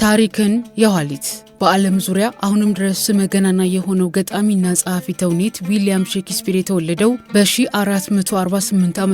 ታሪክን የኋሊት በዓለም ዙሪያ አሁንም ድረስ ስመገናና የሆነው ገጣሚና ጸሐፊ ተውኔት ዊሊያም ሼክስፒር የተወለደው በ1448 ዓ.ም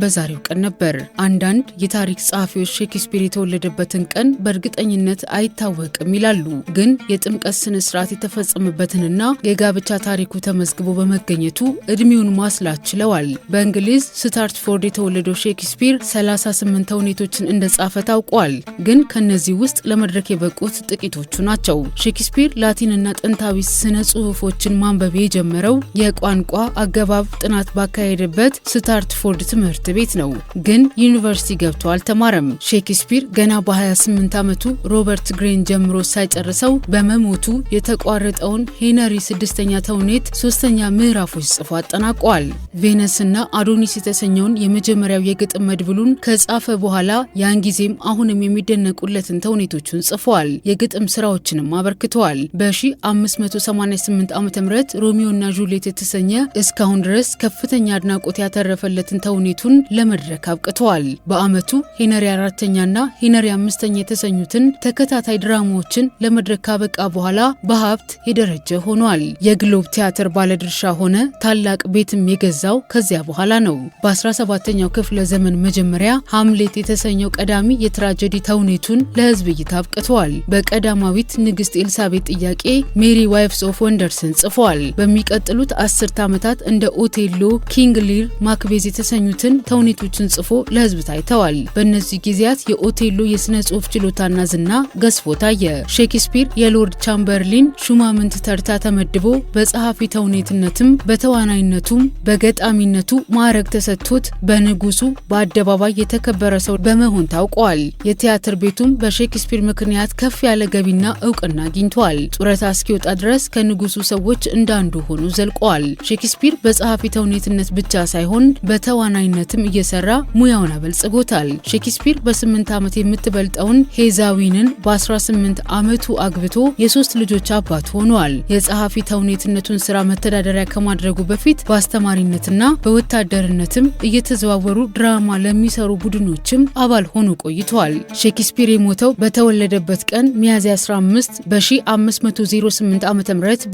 በዛሬው ቀን ነበር። አንዳንድ የታሪክ ጸሐፊዎች ሼክስፒር የተወለደበትን ቀን በእርግጠኝነት አይታወቅም ይላሉ። ግን የጥምቀት ስነ ስርዓት የተፈጸመበትንና የጋብቻ ታሪኩ ተመዝግቦ በመገኘቱ እድሜውን ማስላት ችለዋል። በእንግሊዝ ስታርትፎርድ የተወለደው ሼክስፒር 38 ተውኔቶችን እንደጻፈ ታውቋል። ግን ከነዚህ ውስጥ ለመድረክ የበቁት ጥቂቶቹ ናቸው። ሼክስፒር ላቲንና ጥንታዊ ስነ ጽሑፎችን ማንበብ የጀመረው የቋንቋ አገባብ ጥናት ባካሄደበት ስታርትፎርድ ትምህርት ቤት ነው። ግን ዩኒቨርሲቲ ገብቶ አልተማረም። ሼክስፒር ገና በ28 ዓመቱ ሮበርት ግሬን ጀምሮ ሳይጨርሰው በመሞቱ የተቋረጠውን ሄነሪ ስድስተኛ ተውኔት 3ኛ ምዕራፎች ጽፎ አጠናቋል። ቬነስና አዶኒስ የተሰኘውን የመጀመሪያው የግጥም መድብሉን ከጻፈ በኋላ ያን ጊዜም አሁንም የሚደነቁለትን ተውኔቶቹን ጽፏል። የግጥም ስራዎችንም አበርክተዋል። በ1588 ዓ.ም ሮሚዮና ጁሊየት የተሰኘ እስካሁን ድረስ ከፍተኛ አድናቆት ያተረፈለትን ተውኔቱን ለመድረክ አብቅተዋል። በአመቱ ሄነሪ 4ኛና ሄነሪ 5ኛ የተሰኙትን ተከታታይ ድራማዎችን ለመድረክ ካበቃ በኋላ በሀብት የደረጀ ሆኗል። የግሎብ ቲያትር ባለድርሻ ሆነ። ታላቅ ቤትም የገዛው ከዚያ በኋላ ነው። በ17ኛው ክፍለ ዘመን መጀመሪያ ሃምሌት የተሰኘው ቀዳሚ የትራጀዲ ተውኔቱን ለህዝብ እይታ አብቅተዋል። በቀዳማዊት ንግስት ኤልሳቤጥ ጥያቄ ሜሪ ዋይፍስ ኦፍ ወንደርስን ጽፏል። በሚቀጥሉት 10 ዓመታት እንደ ኦቴሎ፣ ኪንግ ሊር፣ ማክቤዝ የተሰኙትን ተውኔቶችን ጽፎ ለህዝብ ታይተዋል። በእነዚህ ጊዜያት የኦቴሎ የስነ ጽሑፍ ችሎታና ዝና ገዝፎ ታየ። ሼክስፒር የሎርድ ቻምበርሊን ሹማምንት ተርታ ተመድቦ በጸሐፊ ተውኔትነትም በተዋናይነቱም በገጣሚነቱ ማዕረግ ተሰጥቶት በንጉሱ በአደባባይ የተከበረ ሰው በመሆን ታውቋል። የቲያትር ቤቱም በሼክስፒር ምክንያት ከፍ ያለ ገቢና እውቅና አግኝቷል። ጡረታ እስኪወጣ ድረስ ከንጉሱ ሰዎች እንዳንዱ ሆኖ ዘልቋል። ሼክስፒር በጸሐፊ ተውኔትነት ብቻ ሳይሆን በተዋናይነትም እየሰራ ሙያውን አበልጽጎታል። ሼክስፒር በ8 ዓመት የምትበልጠውን ሄዛዊንን በ18 ዓመቱ አግብቶ የ3 ልጆች አባት ሆኗል። የጸሐፊ ተውኔትነቱን ስራ መተዳደሪያ ከማድረጉ በፊት በአስተማሪነትና በወታደርነትም እየተዘዋወሩ ድራማ ለሚሰሩ ቡድኖችም አባል ሆኖ ቆይቷል። ሼክስፒር የሞተው በተወለደበት ቀን ሚያዝያ 15 በ1508 ዓ.ም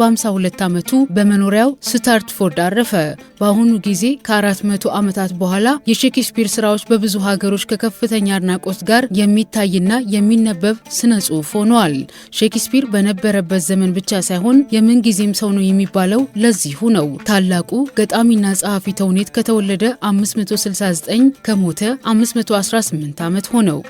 በ52 ዓመቱ በመኖሪያው ስታርትፎርድ አረፈ። በአሁኑ ጊዜ ከ400 ዓመታት በኋላ የሼክስፒር ስራዎች በብዙ ሀገሮች ከከፍተኛ አድናቆት ጋር የሚታይና የሚነበብ ስነ ጽሑፍ ሆኗል። ሼክስፒር በነበረበት ዘመን ብቻ ሳይሆን የምንጊዜም ሰው ነው የሚባለው ለዚሁ ነው። ታላቁ ገጣሚና ጸሐፊ ተውኔት ከተወለደ 569 ከሞተ 518 ዓመት ሆነው።